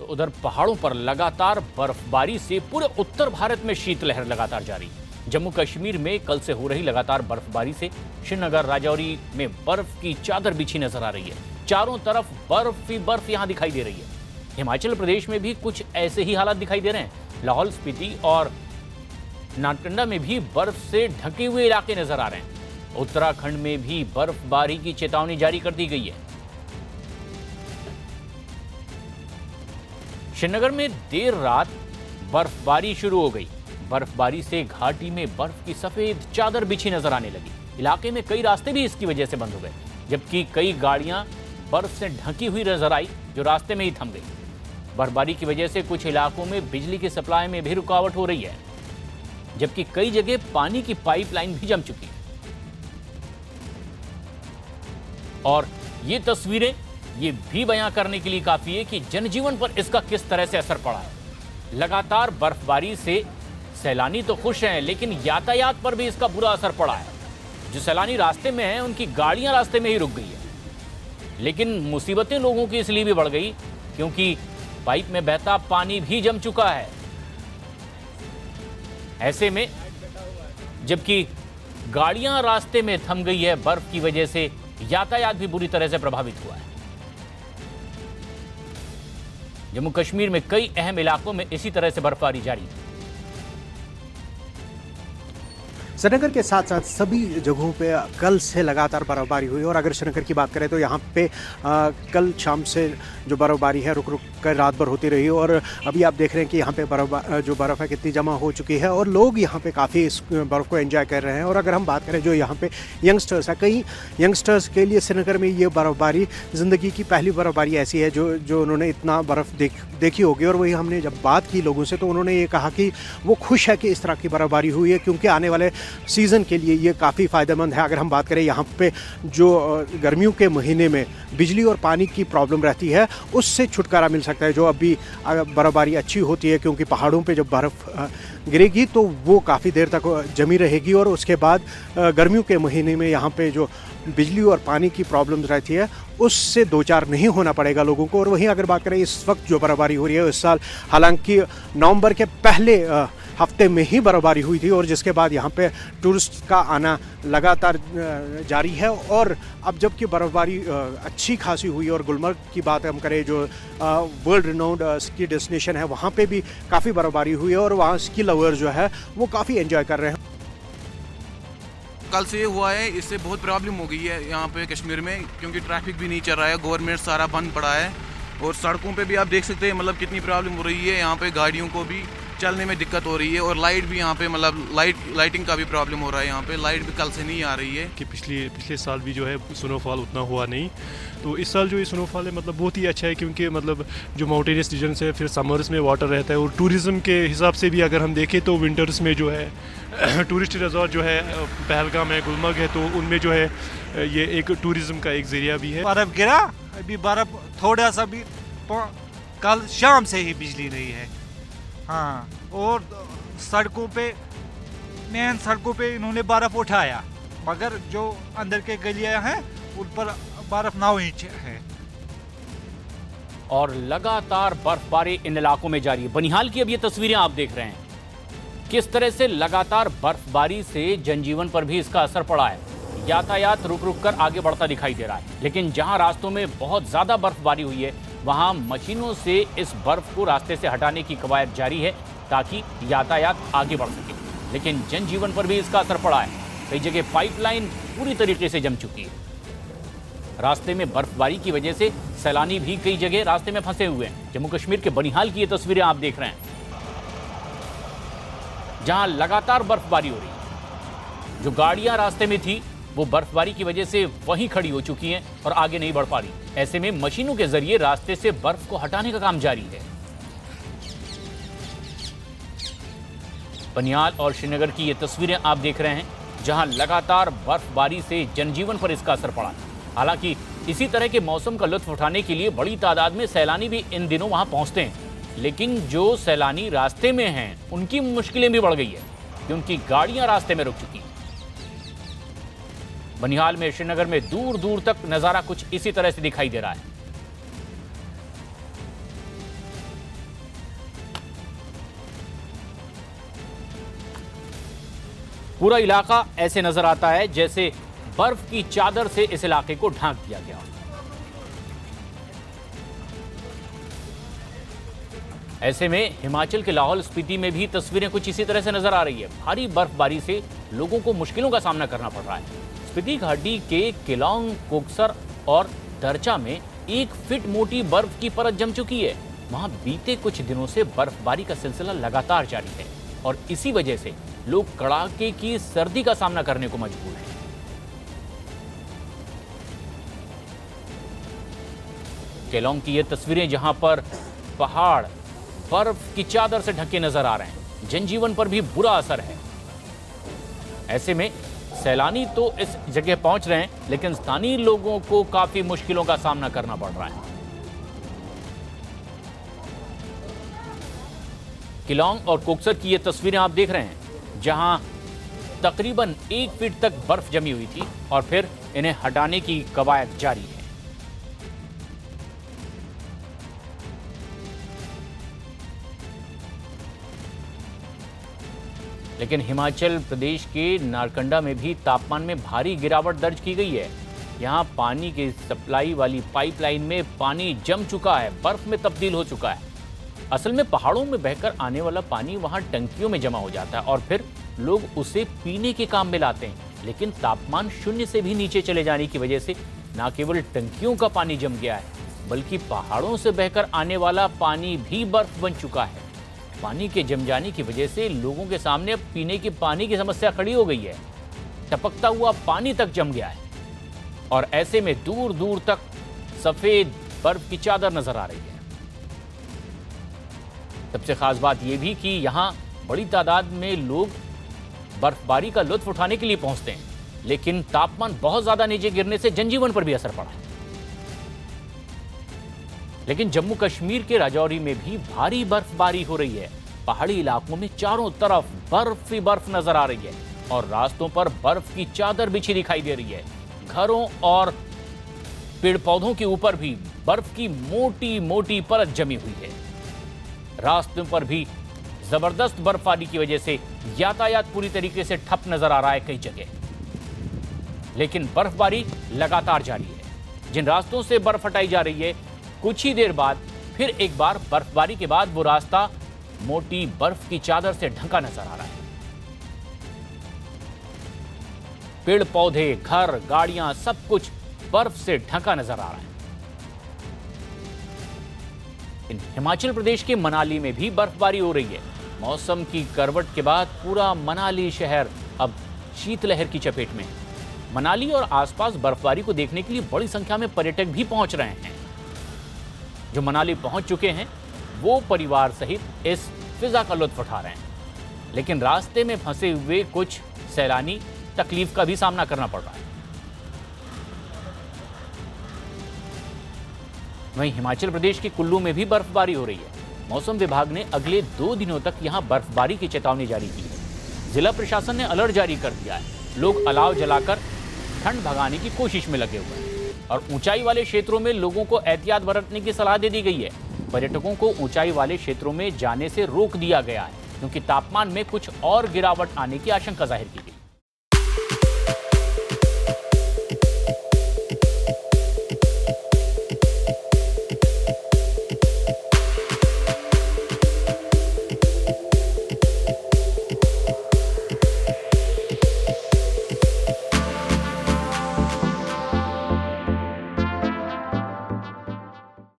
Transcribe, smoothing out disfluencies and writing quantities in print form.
उधर पहाड़ों पर लगातार बर्फबारी से पूरे उत्तर भारत में शीतलहर लगातार जारी। जम्मू कश्मीर में कल से हो रही लगातार बर्फबारी से श्रीनगर राजौरी में बर्फ की चादर बिछी नजर आ रही है। चारों तरफ बर्फ ही बर्फ यहां दिखाई दे रही है। हिमाचल प्रदेश में भी कुछ ऐसे ही हालात दिखाई दे रहे हैं। लाहौल स्पीति और नारकंडा में भी बर्फ से ढके हुए इलाके नजर आ रहे हैं। उत्तराखंड में भी बर्फबारी की चेतावनी जारी कर दी गई है। श्रीनगर में देर रात बर्फबारी शुरू हो गई। बर्फबारी से घाटी में बर्फ की सफेद चादर बिछी नजर आने लगी। इलाके में कई रास्ते भी इसकी वजह से बंद हो गए, जबकि कई गाड़ियां बर्फ से ढकी हुई नजर आई जो रास्ते में ही थम गई। बर्फबारी की वजह से कुछ इलाकों में बिजली की सप्लाई में भी रुकावट हो रही है, जबकि कई जगह पानी की पाइपलाइन भी जम चुकी है। और ये तस्वीरें ये भी बयां करने के लिए काफी है कि जनजीवन पर इसका किस तरह से असर पड़ा है। लगातार बर्फबारी से सैलानी तो खुश हैं, लेकिन यातायात पर भी इसका बुरा असर पड़ा है। जो सैलानी रास्ते में हैं, उनकी गाड़ियां रास्ते में ही रुक गई है। लेकिन मुसीबतें लोगों की इसलिए भी बढ़ गई क्योंकि पाइप में बहता पानी भी जम चुका है। ऐसे में जबकि गाड़ियां रास्ते में थम गई है, बर्फ की वजह से यातायात भी बुरी तरह से प्रभावित हुआ है। जम्मू कश्मीर में कई अहम इलाकों में इसी तरह से बर्फबारी जारी है। श्रीनगर के साथ साथ सभी जगहों पे कल से लगातार बर्फबारी हुई। और अगर श्रीनगर की बात करें तो यहाँ पे कल शाम से जो बर्फबारी है रुक रुक कर रात भर होती रही। और अभी आप देख रहे हैं कि यहाँ पे बर्फ़ है कितनी जमा हो चुकी है और लोग यहाँ पे काफ़ी इस बर्फ़ को एंजॉय कर रहे हैं। और अगर हम बात करें जो यहाँ पे यंगस्टर्स है, कई यंगस्टर्स के लिए श्रीनगर में ये बर्फबारी ज़िंदगी की पहली बर्फबारी ऐसी है जो उन्होंने इतना बर्फ़ देखी होगी। और वही हमने जब बात की लोगों से तो उन्होंने ये कहा कि वो खुश है कि इस तरह की बर्फबारी हुई है, क्योंकि आने वाले सीज़न के लिए ये काफ़ी फ़ायदेमंद है। अगर हम बात करें यहाँ पे जो गर्मियों के महीने में बिजली और पानी की प्रॉब्लम रहती है, उससे छुटकारा मिल सकता है। जो अभी बर्फबारी अच्छी होती है क्योंकि पहाड़ों पे जब बर्फ़ गिरेगी तो वो काफ़ी देर तक जमी रहेगी और उसके बाद गर्मियों के महीने में यहाँ पे जो बिजली और पानी की प्रॉब्लम्स रहती है उससे दो चार नहीं होना पड़ेगा लोगों को। और वहीं अगर बात करें इस वक्त जो बर्फबारी हो रही है इस साल, हालांकि नवंबर के पहले हफ्ते में ही बर्फबारी हुई थी और जिसके बाद यहाँ पे टूरिस्ट का आना लगातार जारी है। और अब जबकि बर्फबारी अच्छी खासी हुई और गुलमर्ग की बात हम करें जो वर्ल्ड रिनाउंड स्की डेस्टिनेशन है, वहाँ पे भी काफ़ी बर्फबारी हुई है और वहाँ स्की लवर जो है वो काफ़ी एंजॉय कर रहे हैं। कल से हुआ है, इससे बहुत प्रॉब्लम हो गई है यहाँ पे कश्मीर में, क्योंकि ट्रैफिक भी नहीं चल रहा है, गवर्नमेंट सारा बंद पड़ा है। और सड़कों पे भी आप देख सकते हैं मतलब कितनी प्रॉब्लम हो रही है। यहाँ पे गाड़ियों को भी चलने में दिक्कत हो रही है और लाइट भी यहाँ पे मतलब लाइटिंग का भी प्रॉब्लम हो रहा है। यहाँ पे लाइट भी कल से नहीं आ रही है कि पिछले साल भी जो है स्नोफॉल उतना हुआ नहीं, तो इस साल जो ये स्नोफॉल है मतलब बहुत ही अच्छा है, क्योंकि मतलब जो माउंटेनियस रीजन है फिर समर्स में वाटर रहता है। और टूरिज़्म के हिसाब से भी अगर हम देखें तो विंटर्स में जो है टूरिस्ट रिजॉर्ट जो है पहलगाम है, गुलमर्ग है, तो उनमें जो है ये एक टूरिज़्म का एक ज़रिया भी है। बर्फ़ गिरा, अभी बर्फ़ थोड़ा सा भी कल शाम से ही बिजली नहीं है। हाँ, और सड़कों पे मेन सड़कों पे इन्होंने बर्फ़ उठाया, मगर जो अंदर के गलियां हैं उन पर बर्फ़ ना हुई है। और लगातार बर्फबारी इन इलाकों में जारी है। बनिहाल की अब ये तस्वीरें आप देख रहे हैं, किस तरह से लगातार बर्फबारी से जनजीवन पर भी इसका असर पड़ा है। यातायात रुक रुक कर आगे बढ़ता दिखाई दे रहा है, लेकिन जहां रास्तों में बहुत ज्यादा बर्फबारी हुई है वहां मशीनों से इस बर्फ को रास्ते से हटाने की कवायद जारी है ताकि यातायात आगे बढ़ सके। लेकिन जनजीवन पर भी इसका असर पड़ा है। कई जगह पाइपलाइन पूरी तरीके से जम चुकी है। रास्ते में बर्फबारी की वजह से सैलानी भी कई जगह रास्ते में फंसे हुए हैं। जम्मू कश्मीर के बनिहाल की ये तस्वीरें आप देख रहे हैं, जहां लगातार बर्फबारी हो रही है। जो गाड़ियां रास्ते में थी वो बर्फबारी की वजह से वहीं खड़ी हो चुकी हैं और आगे नहीं बढ़ पा रही। ऐसे में मशीनों के जरिए रास्ते से बर्फ को हटाने का काम जारी है। बनिहाल और श्रीनगर की ये तस्वीरें आप देख रहे हैं, जहां लगातार बर्फबारी से जनजीवन पर इसका असर पड़ा। हालांकि इसी तरह के मौसम का लुत्फ उठाने के लिए बड़ी तादाद में सैलानी भी इन दिनों वहां पहुंचते हैं, लेकिन जो सैलानी रास्ते में हैं उनकी मुश्किलें भी बढ़ गई है कि उनकी गाड़ियां रास्ते में रुक चुकी हैं। बनिहाल में श्रीनगर में दूर दूर तक नजारा कुछ इसी तरह से दिखाई दे रहा है। पूरा इलाका ऐसे नजर आता है जैसे बर्फ की चादर से इस इलाके को ढांक दिया गया। ऐसे में हिमाचल के लाहौल स्पीति में भी तस्वीरें कुछ इसी तरह से नजर आ रही है। भारी बर्फबारी से लोगों को मुश्किलों का सामना करना पड़ रहा है। स्पीति घाटी के केलांग, कोकसर और दरचा में 1 फीट मोटी बर्फ की परत जम चुकी है। वहां बीते कुछ दिनों से बर्फबारी का सिलसिला लगातार जारी है और इसी वजह से लोग कड़ाके की सर्दी का सामना करने को मजबूर हैं। केलांग की ये तस्वीरें जहां पर पहाड़ बर्फ की चादर से ढके नजर आ रहे हैं, जनजीवन पर भी बुरा असर है। ऐसे में सैलानी तो इस जगह पहुंच रहे हैं, लेकिन स्थानीय लोगों को काफी मुश्किलों का सामना करना पड़ रहा है। केलांग और कोकसर की ये तस्वीरें आप देख रहे हैं, जहां तकरीबन 1 फीट तक बर्फ जमी हुई थी और फिर इन्हें हटाने की कवायद जारी है। लेकिन हिमाचल प्रदेश के नारकंडा में भी तापमान में भारी गिरावट दर्ज की गई है। यहां पानी की सप्लाई वाली पाइपलाइन में पानी जम चुका है, बर्फ में तब्दील हो चुका है। असल में पहाड़ों में बहकर आने वाला पानी वहां टंकियों में जमा हो जाता है और फिर लोग उसे पीने के काम में लाते हैं। लेकिन तापमान 0 से भी नीचे चले जाने की वजह से न केवल टंकियों का पानी जम गया है, बल्कि पहाड़ों से बहकर आने वाला पानी भी बर्फ बन चुका है। पानी के जम जाने की वजह से लोगों के सामने अब पीने के पानी की समस्या खड़ी हो गई है। टपकता हुआ पानी तक जम गया है और ऐसे में दूर दूर तक सफेद बर्फ की चादर नजर आ रही है। सबसे खास बात यह भी कि यहां बड़ी तादाद में लोग बर्फबारी का लुत्फ उठाने के लिए पहुंचते हैं, लेकिन तापमान बहुत ज्यादा नीचे गिरने से जनजीवन पर भी असर पड़ा है। लेकिन जम्मू कश्मीर के राजौरी में भी भारी बर्फबारी हो रही है। पहाड़ी इलाकों में चारों तरफ बर्फ ही बर्फ नजर आ रही है और रास्तों पर बर्फ की चादर बिछी दिखाई दे रही है। घरों और पेड़ पौधों के ऊपर भी बर्फ की मोटी मोटी परत जमी हुई है। रास्तों पर भी जबरदस्त बर्फबारी की वजह से यातायात पूरी तरीके से ठप नजर आ रहा है कई जगह। लेकिन बर्फबारी लगातार जारी है। जिन रास्तों से बर्फ हटाई जा रही है, कुछ ही देर बाद फिर एक बार बर्फबारी के बाद वो रास्ता मोटी बर्फ की चादर से ढका नजर आ रहा है। पेड़ पौधे, घर, गाड़ियां, सब कुछ बर्फ से ढका नजर आ रहा है। हिमाचल प्रदेश के मनाली में भी बर्फबारी हो रही है। मौसम की करवट के बाद पूरा मनाली शहर अब शीतलहर की चपेट में है। मनाली और आसपास बर्फबारी को देखने के लिए बड़ी संख्या में पर्यटक भी पहुंच रहे हैं। जो मनाली पहुंच चुके हैं वो परिवार सहित इस फिजा का लुत्फ उठा रहे हैं, लेकिन रास्ते में फंसे हुए कुछ सैलानी तकलीफ का भी सामना करना पड़ रहा है। वहीं हिमाचल प्रदेश के कुल्लू में भी बर्फबारी हो रही है। मौसम विभाग ने अगले 2 दिनों तक यहां बर्फबारी की चेतावनी जारी की है। जिला प्रशासन ने अलर्ट जारी कर दिया है। लोग अलाव जलाकर ठंड भगाने की कोशिश में लगे हुए हैं और ऊंचाई वाले क्षेत्रों में लोगों को एहतियात बरतने की सलाह दे दी गई है। पर्यटकों को ऊंचाई वाले क्षेत्रों में जाने से रोक दिया गया है, क्योंकि तापमान में कुछ और गिरावट आने की आशंका जाहिर की।